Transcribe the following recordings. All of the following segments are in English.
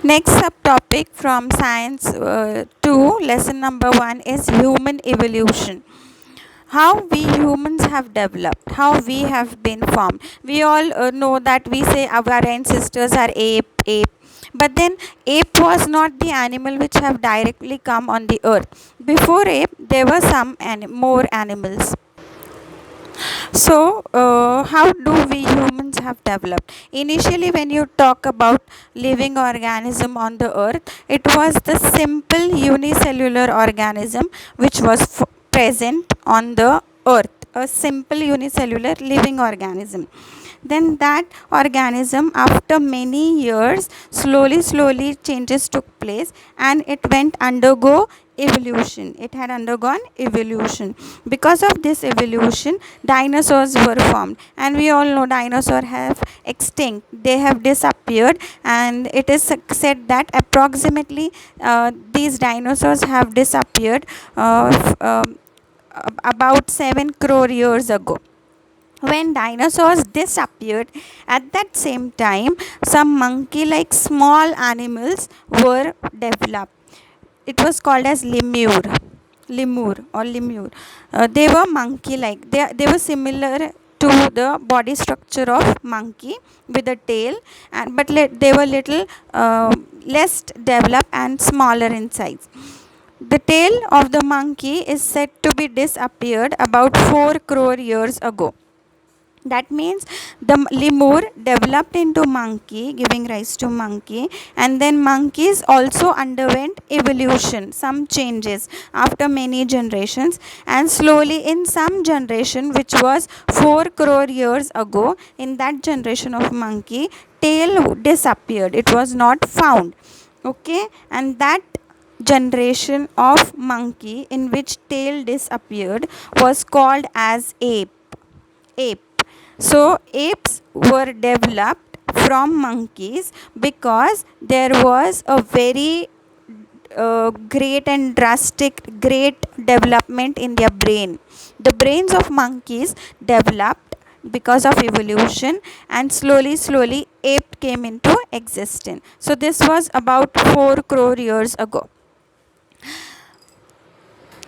Next subtopic from Science 2, lesson number 1 is human evolution. How we humans have developed, how we have been formed. We all know that we say our ancestors are ape. But then ape was not the animal which have directly come on the earth. Before ape, there were some more animals. So, how do we humans have developed? Initially, when you talk about living organism on the earth, it was the simple unicellular organism which was present on the earth, a simple unicellular living organism. Then that organism, after many years, slowly changes took place, and it went undergo evolution. It had undergone evolution. Because of this evolution, dinosaurs were formed, and we all know dinosaurs have extinct. They have disappeared, and it is said that approximately these dinosaurs have disappeared about 7 crore years ago. When dinosaurs disappeared, at that same time, some monkey like small animals were developed. It was called as lemur. They were monkey like. They were similar to the body structure of monkey with a tail, but they were little less developed and smaller in size. The tail of the monkey is said to be disappeared about 4 crore years ago. That means the lemur developed into monkey, giving rise to monkey, and then monkeys also underwent evolution, some changes after many generations, and slowly in some generation which was 4 crore years ago, in that generation of monkey, tail disappeared. It was not found. Okay, and that generation of monkey in which tail disappeared was called as ape. So apes were developed from monkeys because there was a very great and great development in their brain. The brains of monkeys developed because of evolution, and slowly ape came into existence. So this was about 4 crore years ago.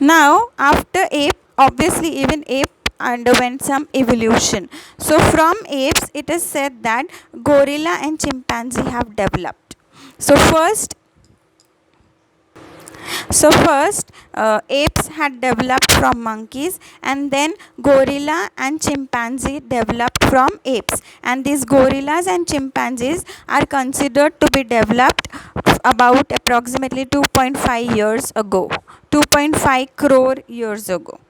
Now after ape, obviously even ape underwent some evolution. So from apes, it is said that gorilla and chimpanzee have developed. So first apes had developed from monkeys, and then gorilla and chimpanzee developed from apes, and these gorillas and chimpanzees are considered to be developed about approximately 2.5 years ago, 2.5 crore years ago.